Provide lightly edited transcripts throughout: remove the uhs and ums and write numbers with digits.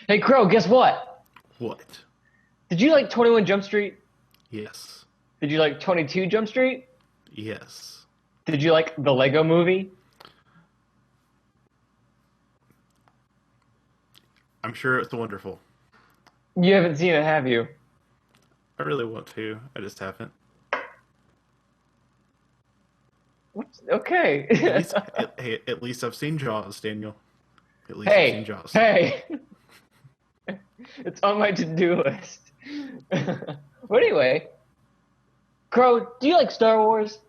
Hey, Crow, guess what? What? Did you like 21 Jump Street? Yes. Did you like 22 Jump Street? Yes. Did you like the Lego movie? I'm sure it's wonderful. You haven't seen it, have you? I really want to. I just haven't. Okay. At least, hey, at least I've seen Jaws, Daniel. At least I've seen Hey, Jaws. hey, it's on my to-do list. But anyway, Crow, do you like Star Wars?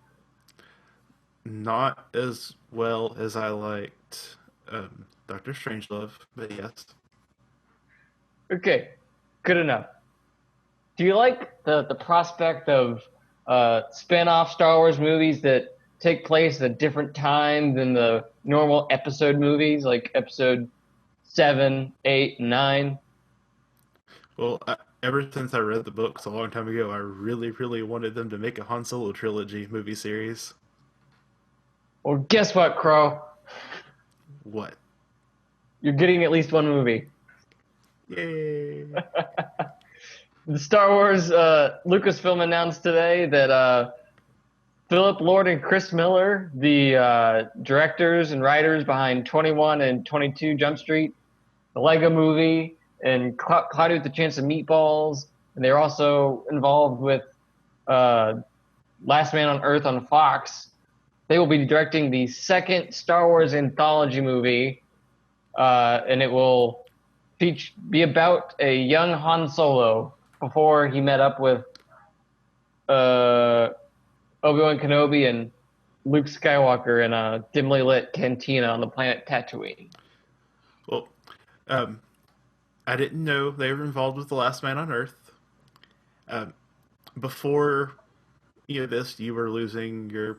Not as well as I liked Doctor Strangelove, but yes. Okay, good enough. Do you like the prospect of spin-off Star Wars movies that take place at a different time than the normal episode movies, like episode seven, eight, and nine? Well, ever since I read the books a long time ago, I really, really wanted them to make a Han Solo trilogy movie series. Well, guess what, Crow? What? You're getting at least one movie. Yay! The Star Wars Lucasfilm announced today that Philip Lord and Chris Miller, the directors and writers behind 21 and 22 Jump Street, the Lego Movie, and Cloudy with the Chance of Meatballs, and they're also involved with uh, Last Man on Earth on Fox. They will be directing the second Star Wars anthology movie, and it will be about a young Han Solo before he met up with uh, Obi-Wan Kenobi and Luke Skywalker in a dimly lit cantina on the planet Tatooine. Well, um, I didn't know they were involved with the Last Man on Earth. Um, Before this, you were losing your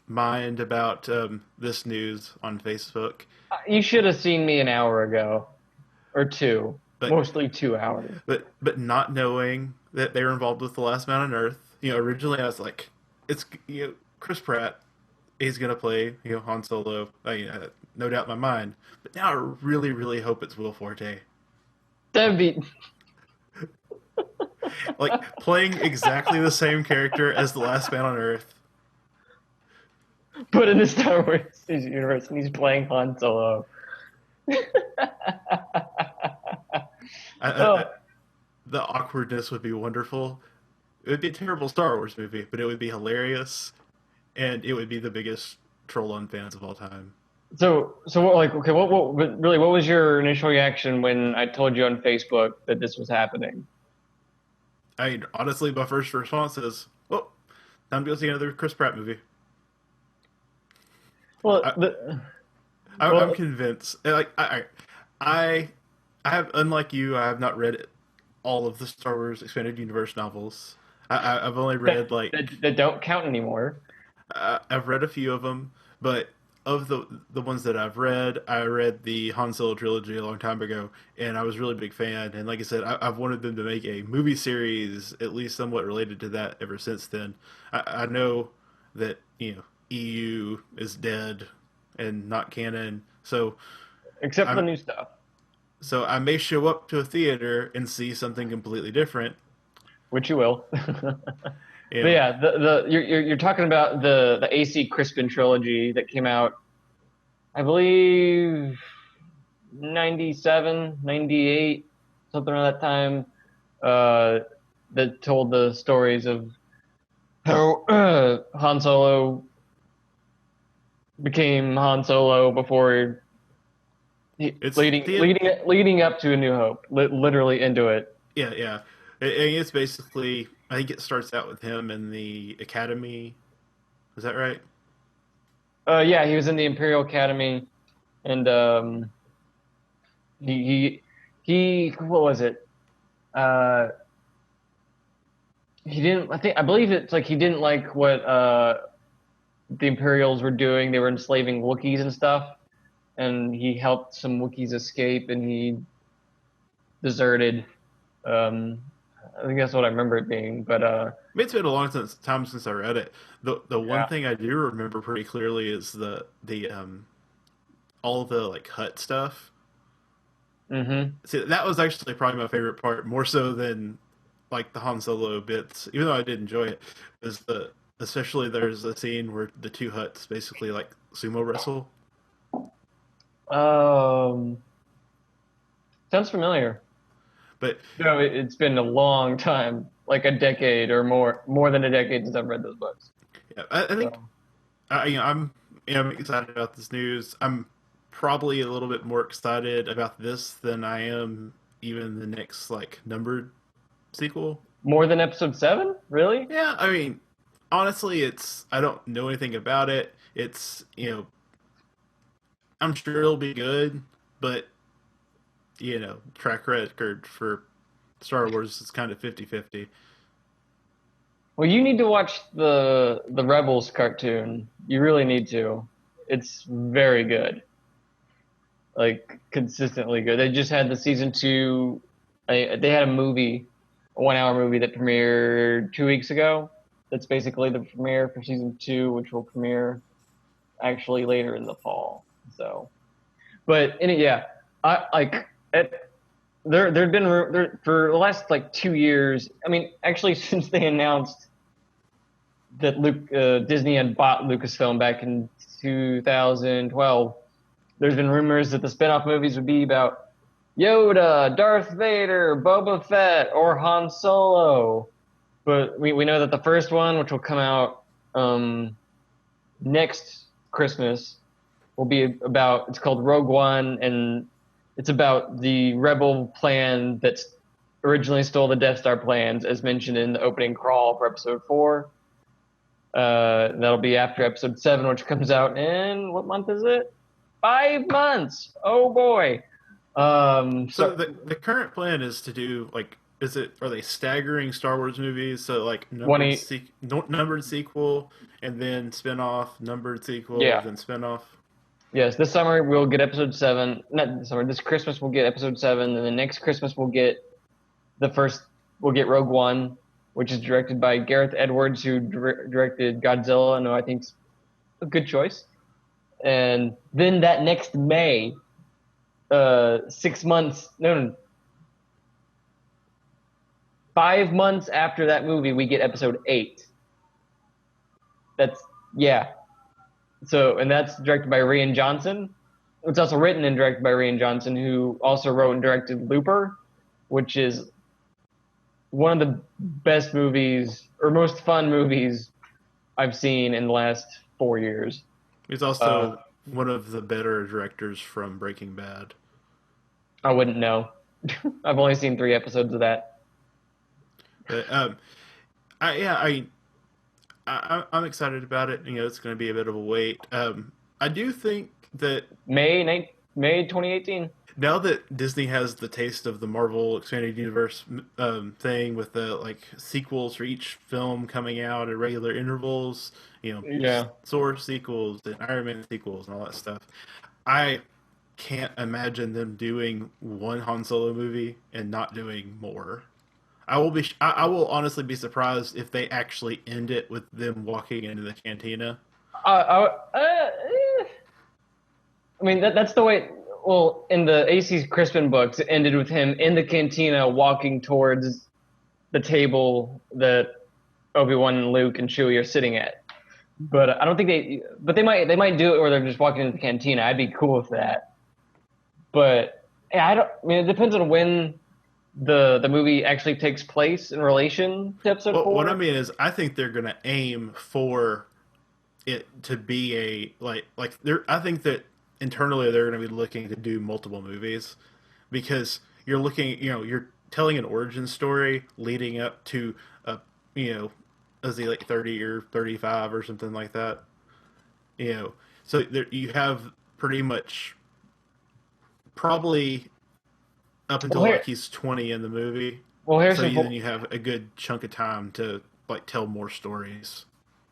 mind about this news on Facebook, You should have seen me an hour ago or two, but mostly 2 hours. not knowing that they were involved with the Last Man on Earth. Originally I was like, it's Chris Pratt. He's gonna play Han Solo. No doubt in my mind. But now I really, really hope it's Will Forte, That'd be like playing exactly the same character as the Last Man on Earth. put in the Star Wars universe, and he's playing Han Solo. I, Oh, the awkwardness would be wonderful. It would be a terrible Star Wars movie, but it would be hilarious, and it would be the biggest troll on fans of all time. so what, like, okay, really, what was your initial reaction when I told you on Facebook that this was happening? I mean, honestly, my first response is, "Well, time to go see another Chris Pratt movie." Well, I, I'm well, convinced. I, I have, unlike you, I have not read all of the Star Wars expanded universe novels. I've only that, read like that don't count anymore. I've read a few of them, but of the ones that I've read, I read the Han Solo trilogy a long time ago, and I was a really big fan. And like I said, I've wanted them to make a movie series, at least somewhat related to that, ever since then. I know that EU is dead and not canon, Except for the I'm new stuff. I may show up to a theater and see something completely different. Which you will. You But know, yeah, you're talking about the AC Crispin trilogy that came out, I believe 97, 98, something around that time. Uh, that told the stories of how Han Solo became Han Solo before it's leading up to A New Hope, literally into it. yeah, yeah. It's basically, I think it starts out with him in the academy. Is that right? Yeah, he was in the Imperial Academy, and he what was it? Uh, he didn't. I believe it's like he didn't like what the Imperials were doing. They were enslaving Wookiees and stuff, and he helped some Wookiees escape, and he deserted. Um, I think that's what I remember it being. But I mean, it's been a long time since I read it. The one yeah, thing I do remember pretty clearly is the all the like hut stuff. Mm-hmm. See, that was actually probably my favorite part, more so than like the Han Solo bits. Even though I did enjoy it, is the especially there's a scene where the two Hutts basically like sumo wrestle. Um, sounds familiar. But No, it's been a long time, like a decade or more than a decade since I've read those books. yeah, I think So I'm excited about this news. I'm probably a little bit more excited about this than I am even the next like numbered sequel. more than episode 7, really? Yeah, I mean, honestly, it's I don't know anything about it. It's I'm sure it'll be good, but track record for Star Wars is kind of 50-50. Well, you need to watch the Rebels cartoon. You really need to. It's very good, like consistently good. They just had the season 2. They had a movie, a 1 hour movie that premiered 2 weeks ago. That's basically the premiere for season 2, which will premiere actually later in the fall. So, but yeah, I like it. There'd been for the last like 2 years. I mean, actually, since they announced that Disney had bought Lucasfilm back in 2012, there's been rumors that the spin-off movies would be about Yoda, Darth Vader, Boba Fett, or Han Solo. But we know that the first one, which will come out next Christmas, will be about, it's called Rogue One, and it's about the rebel plan that originally stole the Death Star plans, as mentioned in the opening crawl for episode 4. That'll be after episode 7, which comes out in, what month is it? 5 months. Oh boy. So the current plan is to do like are they staggering Star Wars movies? So like Twenty. numbered sequel and then spin off, numbered sequel, Yeah. then spin off. Yes, this summer we'll get episode 7. Not this summer. This Christmas we'll get episode 7, and the next Christmas the first. We'll get Rogue One, which is directed by Gareth Edwards, who directed Godzilla, and I think's a good choice. And then that next May, 6 months, no, 5 months after that movie, we get episode 8. That's, yeah. So, and that's directed by Rian Johnson. It's also written and directed by Rian Johnson, who also wrote and directed Looper, which is one of the best movies or most fun movies I've seen in the last 4 years. He's also one of the better directors from Breaking Bad. I wouldn't know. I've only seen 3 episodes of that. But I'm excited about it. It's going to be a bit of a wait. I do think that May 2018. now that Disney has the taste of the Marvel Expanded Universe thing with the like sequels for each film coming out at regular intervals, Yeah. Thor sequels and Iron Man sequels and all that stuff, I can't imagine them doing one Han Solo movie and not doing more. I will honestly be surprised if they actually end it with them walking into the cantina. I mean, that's the way. Well, in the A.C. Crispin books, it ended with him in the cantina walking towards the table that Obi-Wan and Luke and Chewie are sitting at. But I don't think But they might do it where they're just walking into the cantina. I'd be cool with that. But yeah, I mean, it depends on when the movie actually takes place in relation to episode 4. What I mean is, I think they're going to aim for it to be I think that internally they're going to be looking to do multiple movies because you're telling an origin story leading up to is he like 30 or 35 or something like that, so there, you have pretty much probably up until like he's 20 in the movie. Well, then you have a good chunk of time to like tell more stories.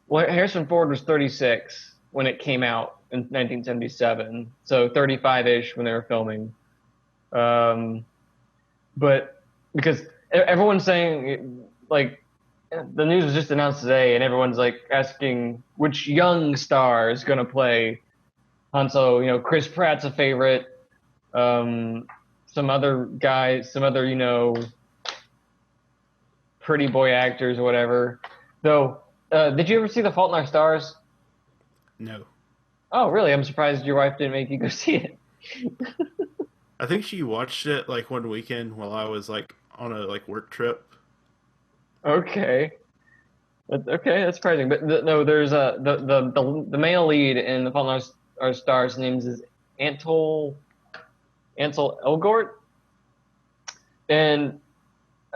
Well, Harrison Ford was 36 when it came out in 1977, so 35-ish when they were filming. But because everyone's saying, like, the news was just announced today, and everyone's like asking which young star is going to play Han Solo. Chris Pratt's a favorite. some other guys, some other pretty boy actors or whatever. Though, did you ever see The Fault in Our Stars? No. Oh, really? I'm surprised your wife didn't make you go see it. I think she watched it like one weekend while I was like on a like work trip. Okay. Okay, that's surprising. But no, there's the male lead in The Fault in Our Stars. His name is Ansel Elgort, and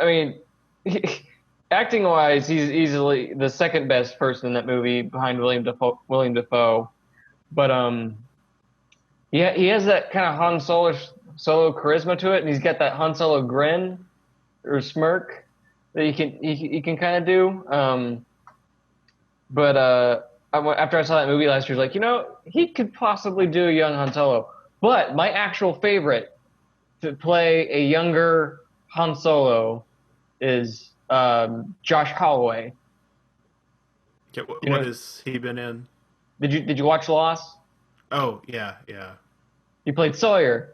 I mean, acting wise, he's easily the second best person in that movie behind William Dafoe. William Dafoe, but yeah, he has that kind of Solo charisma to it, and he's got that Han Solo grin or smirk that you can kind of do. But after I saw that movie last year, I was like, he could possibly do a young Han Solo. But my actual favorite to play a younger Han Solo is Josh Holloway. Yeah, what has he been in? Did you watch Lost? Oh, yeah, yeah. He played Sawyer.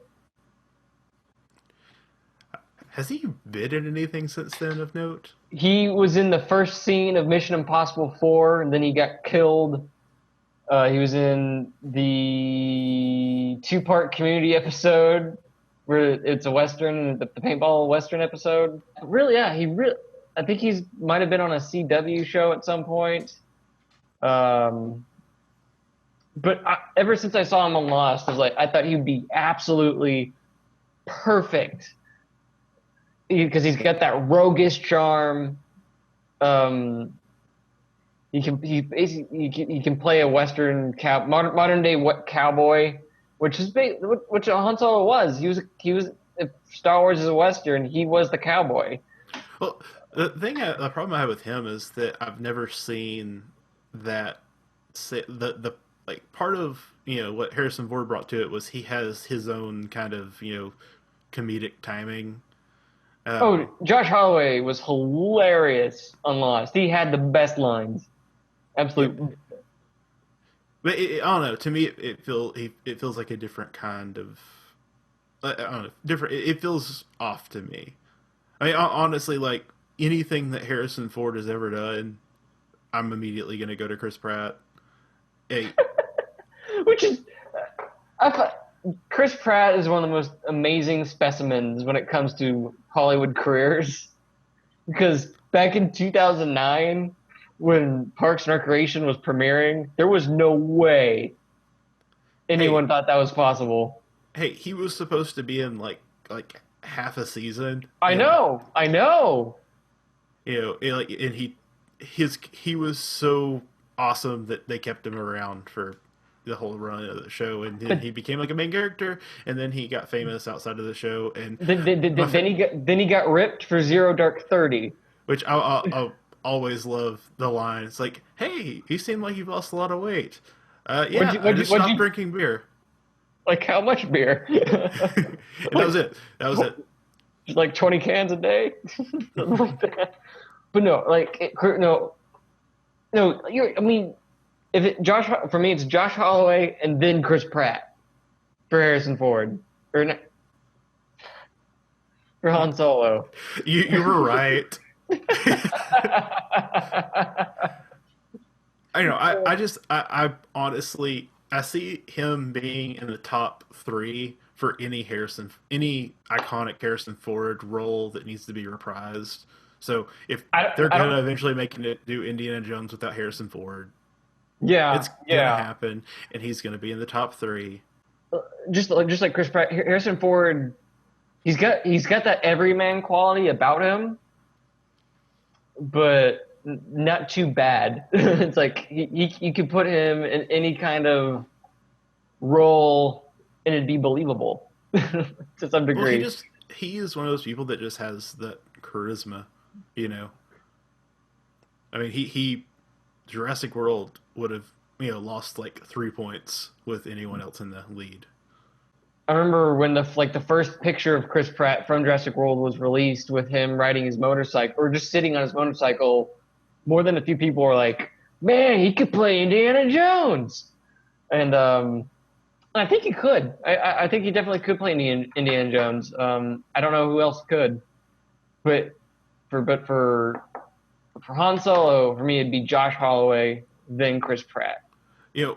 Has he been in anything since then of note? He was in the first scene of Mission Impossible 4, and then he got killed. He was in the two-part Community episode where it's a Western, the paintball Western episode. Really, yeah, I think he's might have been on a CW show at some point. But ever since I saw him on Lost, I thought he'd be absolutely perfect because he's got that roguish charm. He can play a Western modern day cowboy, which Han Solo was. He was if Star Wars is a Western, he was the cowboy. Well, the problem I have with him is that I've never seen that. The like part of what Harrison Ford brought to it was he has his own kind of comedic timing. Josh Holloway was hilarious on Lost. He had the best lines. Absolutely. But I don't know. To me, it feels like a different kind of. I don't know. Different. It feels off to me. I mean, honestly, like anything that Harrison Ford has ever done, I'm immediately going to go to Chris Pratt. Hey. Which is, I thought Chris Pratt is one of the most amazing specimens when it comes to Hollywood careers. Because back in 2009, when Parks and Recreation was premiering, there was no way anyone thought that was possible. Hey, he was supposed to be in like half a season. I know. And he was so awesome that they kept him around for the whole run of the show, and then he became like a main character, and then he got famous outside of the show, and then he got ripped for Zero Dark 30, which I'll always love the line. It's like, hey, you seem like you've lost a lot of weight. Yeah, I just stopped drinking beer. Like how much beer? And that was it. Just like 20 cans a day, something like that. But no, I mean, for me, it's Josh Holloway and then Chris Pratt for Harrison Ford for Han Solo. You were right. I honestly, I see him being in the top 3 for any iconic Harrison Ford role that needs to be reprised. So if they're gonna eventually make it do Indiana Jones without Harrison Ford, it's gonna happen, and he's gonna be in the top 3. Just like Chris Pratt, Harrison Ford, he's got that everyman quality about him, but not too bad. It's like you could put him in any kind of role and it'd be believable to some degree. Well, he is one of those people that just has that charisma, I mean, he Jurassic World would have lost like 3 points with anyone else in the lead. I remember when the first picture of Chris Pratt from Jurassic World was released with him riding his motorcycle or just sitting on his motorcycle. More than a few people were like, "Man, he could play Indiana Jones," and I think he could. I think he definitely could play Indiana Jones. I don't know who else could, but for Han Solo, for me, it'd be Josh Holloway, then Chris Pratt.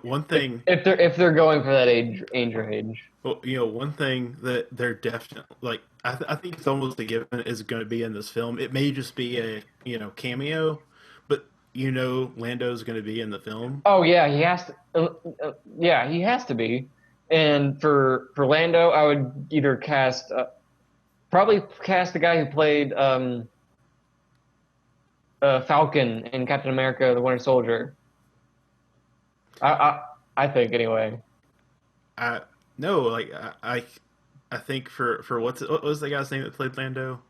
One thing. If they're going for that age range. Well, one thing that they're definitely like, I think it's almost a given is going to be in this film. It may just be a cameo, but Lando's going to be in the film. Oh yeah, he has to. Yeah, he has to be. And for Lando, I would either probably cast the guy who played Falcon in Captain America: The Winter Soldier. I think anyway. I no, like I think for what was the guy's name that played Lando?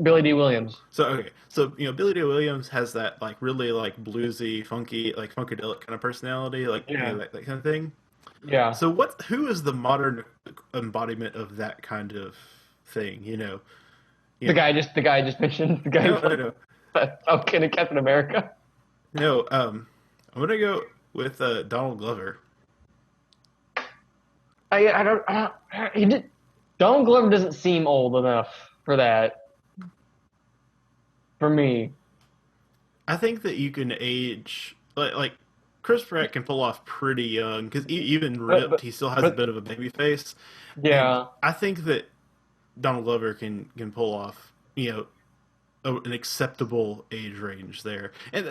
Billy D. Williams. So okay, so Billy D. Williams has that like really like bluesy, funky, like funkadelic kind of personality, like that kind of thing. Yeah. So who is the modern embodiment of that kind of thing? The guy I just mentioned. The guy no. Falcon in Captain America. No, I'm gonna go with Donald Glover. I don't. Donald Glover doesn't seem old enough for that. For me, I think that you can age like Chris Pratt can pull off pretty young because even ripped, he still has a bit of a baby face. Yeah, and I think that Donald Glover can pull off an acceptable age range there, and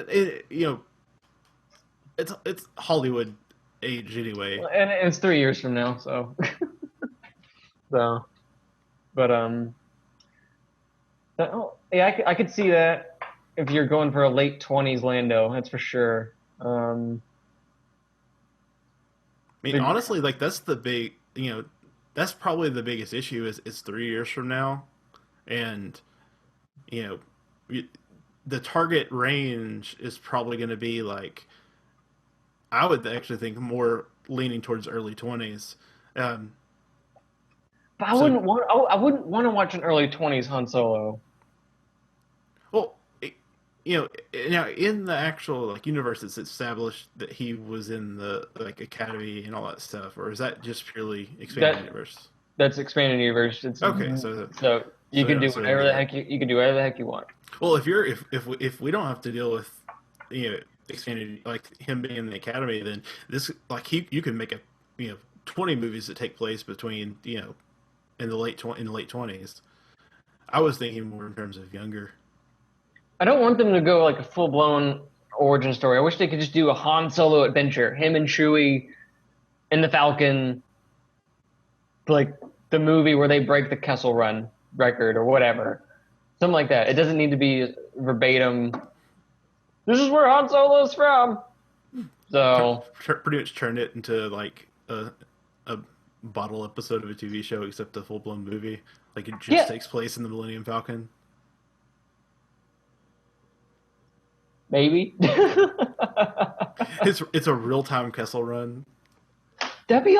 it's Hollywood age anyway. and it's 3 years from now, so but yeah, I could see that if you're going for a late 20s Lando, that's for sure. I mean, honestly, like that's the big, that's probably the biggest issue is it's 3 years from now, and the target range is probably going to be like, I would actually think more leaning towards early 20s. But I wouldn't want to watch an early 20s Han Solo. Well, now in the actual like universe, it's established that he was in the like academy and all that stuff, or is that just purely expanded universe? That's expanded universe. It's okay, so you can do whatever the heck you can do whatever the heck you want. Well, if we don't have to deal with expanded like him being in the academy, then this like you can make 20 movies that take place between in the late 20s. I was thinking more in terms of younger. I don't want them to go like a full blown origin story. I wish they could just do a Han Solo adventure, him and Chewie in the Falcon, like the movie where they break the Kessel Run record or whatever, something like that. It doesn't need to be verbatim. This is where Han Solo's from. So pretty much turn it into like a bottle episode of a TV show, except a full blown movie. Like it just takes place in the Millennium Falcon. Maybe. It's a real time Kessel Run. That'd be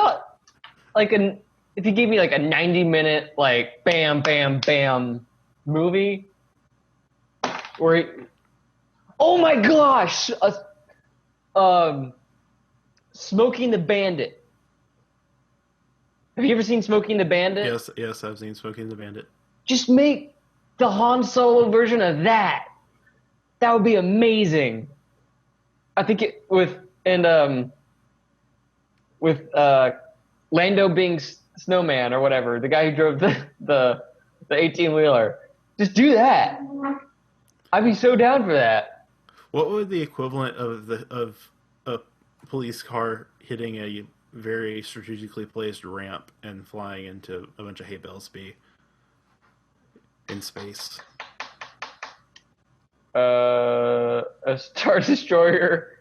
like if you gave me like a 90-minute like bam bam bam movie where oh my gosh, Smoking the Bandit. Have you ever seen Smoking the Bandit? Yes, I've seen Smoking the Bandit. Just make the Han Solo version of that. That would be amazing. I think with Lando being Snowman or whatever, the guy who drove the 18-wheeler. Just do that. I'd be so down for that. What would the equivalent of a police car hitting a very strategically placed ramp and flying into a bunch of hay bales be in space? A Star Destroyer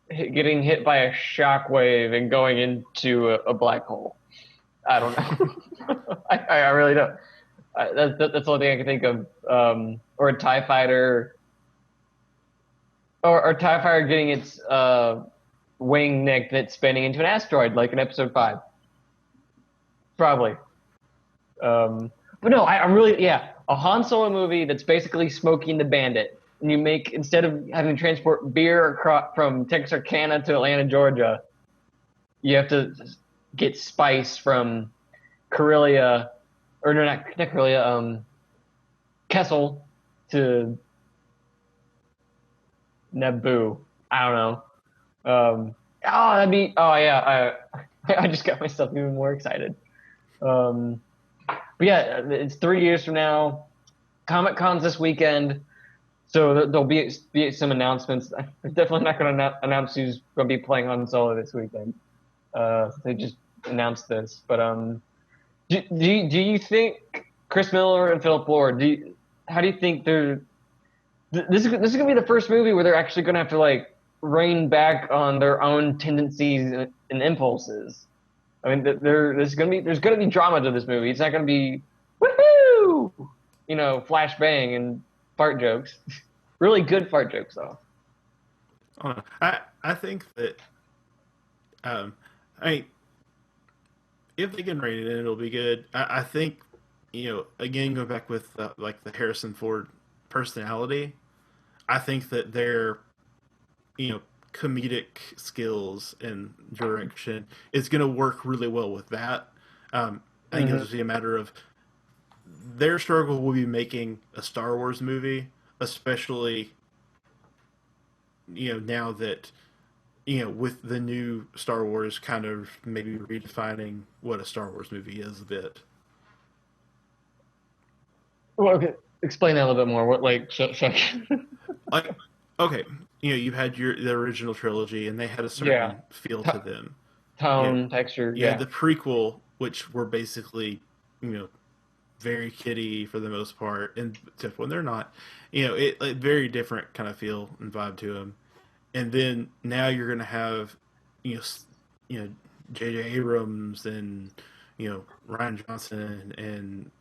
getting hit by a shockwave and going into a black hole. I don't know. I really don't. That's the only thing I can think of. Or a TIE fighter. Or a TIE fighter getting its wing nicked that's spinning into an asteroid, like in Episode 5. Probably. But no, I'm really, a Han Solo movie that's basically Smoking the Bandit. And you make, instead of having to transport beer from Texarkana to Atlanta, Georgia, you have to get spice from Corellia, or no, not Corellia, Kessel to Naboo. I don't know. that'd be. Oh yeah, I just got myself even more excited. Um, but yeah, it's 3 years from now. Comic Con's this weekend, so there'll be some announcements. I'm definitely not going to announce who's going to be playing Han Solo this weekend. They just announced this, but do you think Chris Miller and Philip Lord? How do you think they're? This is going to be the first movie where they're actually going to have to like rein back on their own tendencies and impulses. I mean, there's going to be drama to this movie. It's not going to be woohoo, flash bang and fart jokes. Really good fart jokes though. I think that I mean, if they can rein it in, it'll be good. I think again going back with like the Harrison Ford personality, I think that their comedic skills and direction is going to work really well with that. I think it'll just be a matter of their struggle will be making a Star Wars movie, especially now that with the new Star Wars kind of maybe redefining what a Star Wars movie is a bit. Well, okay, explain that a little bit more. What like Like, okay, you had the original trilogy, and they had a yeah, certain feel to them. tone, texture, You had yeah. the prequel, which were basically you know very kiddie for the most part, and except when they're not, it like very different kind of feel and vibe to them. And then now you're gonna have you know you know J.J. Abrams and Ryan Johnson and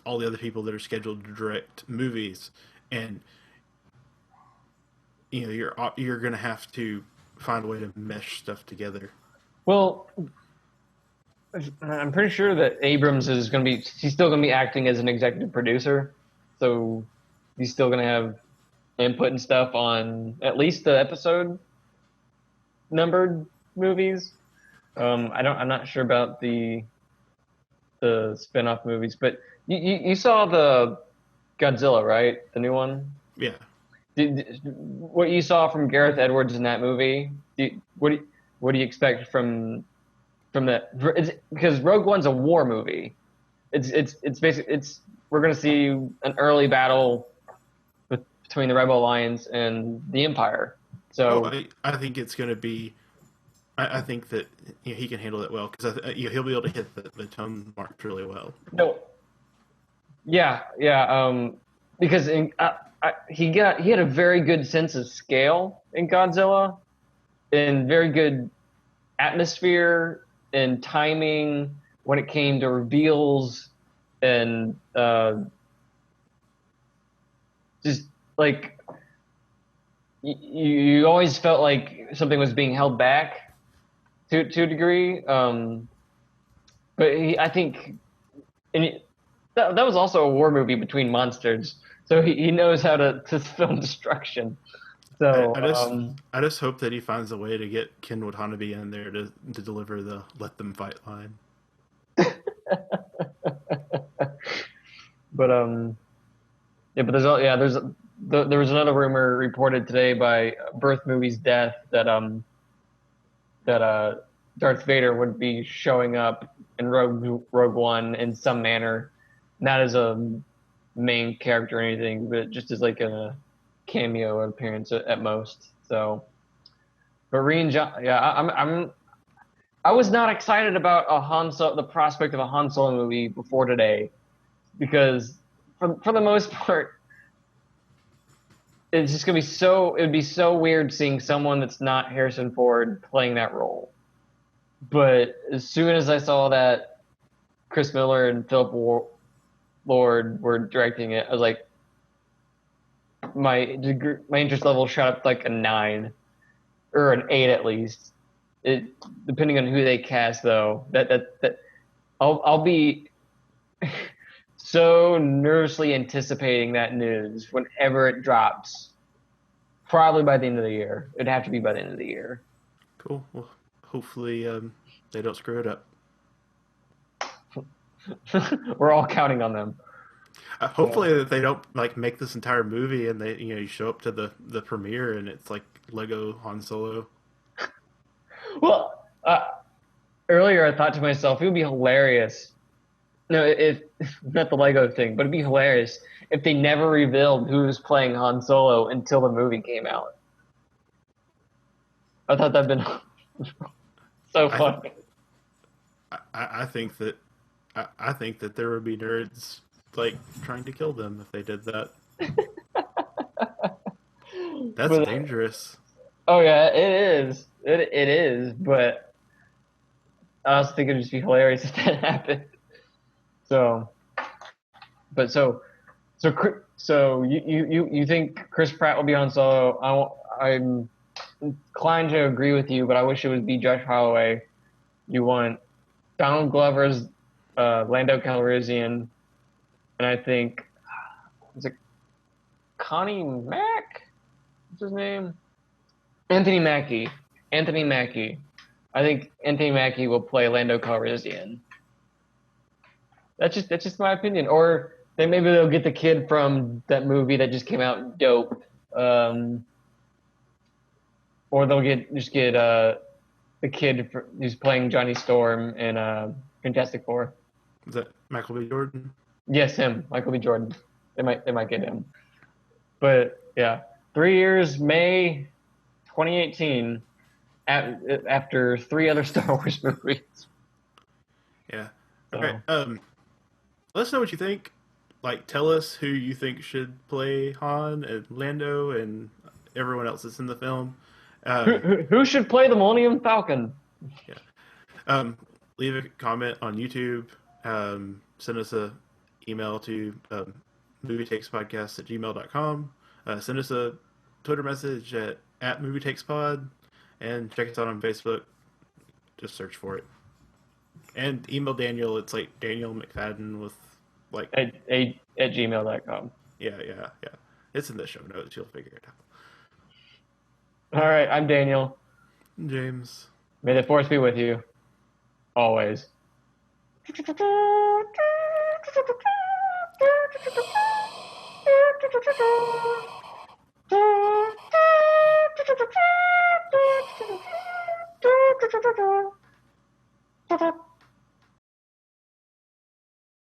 all the other people that are scheduled to direct movies, and you're gonna have to find a way to mesh stuff together. Well, I'm pretty sure that Abrams is going to be, he's still going to be acting as an executive producer. So he's still going to have input and stuff on at least the episode numbered movies. I'm not sure about the spin-off movies, but you saw the Godzilla, right? The new one? Yeah. What you saw from Gareth Edwards in that movie, what do you expect from that? Because Rogue One's a war movie. It's basically we're gonna see an early battle between the Rebel Alliance and the Empire. Oh, So I think it's going to be. I think that he can handle it well because he'll be able to hit the tone marks really well. no, yeah, yeah. Because he had a very good sense of scale in Godzilla, and very good atmosphere and timing when it came to reveals and just like you always felt like something was being held back to a degree. But I think that was also a war movie between monsters, so he knows how to film destruction. I, So I just I just hope that he finds a way to get Ken Watanabe in there to deliver the "Let them fight" line. but yeah, but there was another rumor reported today by Birth Movie's Death that Darth Vader would be showing up in Rogue One in some manner, not as a main character or anything, but just as like a cameo appearance at most. So, but Rian John, yeah, I was not excited about the prospect of a Han Solo movie before today, because for the most part, it's just gonna be it would be so weird seeing someone that's not Harrison Ford playing that role. But as soon as I saw that Chris Miller and Philip Lord were directing it, I was like, my interest level shot up like a 9 or an 8 at least. It depending on who they cast though. That I'll be so nervously anticipating that news whenever it drops. Probably by the end of the year. It'd have to be by the end of the year. Cool. Well, hopefully they don't screw it up. We're all counting on them. Hopefully that they don't like make this entire movie and they you show up to the premiere and it's like Lego Han Solo. Well, earlier I thought to myself, it would be hilarious. No, if not the Lego thing, but it'd be hilarious if they never revealed who was playing Han Solo until the movie came out. I thought that'd been so funny. I think that I think that there would be nerds like trying to kill them if they did that. That's But, dangerous. oh yeah, it is. It is, but I also think it'd just be hilarious if that happened. So, but so you think Chris Pratt will be Han Solo? I'm inclined to agree with you, but I wish it would be Josh Holloway. You want Donald Glover's Lando Calrissian, and I think is it Connie Mack? What's his name? Anthony Mackie. Anthony Mackie. I think Anthony Mackie will play Lando Calrissian. That's just my opinion. Or then maybe they'll get the kid from that movie that just came out, Dope. Or they'll get the kid who's playing Johnny Storm in Fantastic Four. Is that Michael B. Jordan? Yes, him, Michael B. Jordan. They might get him. But yeah, 3 years, May 2018, after 3 other Star Wars movies. Yeah. So. All right. Let us know what you think. Like, tell us who you think should play Han and Lando and everyone else that's in the film. Who should play the Millennium Falcon? Yeah. Leave a comment on YouTube. Send us an email to movieTakesPodcast@gmail.com. Send us a Twitter message at @MovieTakesPod. And check us out on Facebook. Just search for it. And email Daniel. It's like Daniel McFadden with like at gmail.com. Yeah. It's in the show notes. You'll figure it out. All right, I'm Daniel. James. May the force be with you. Always.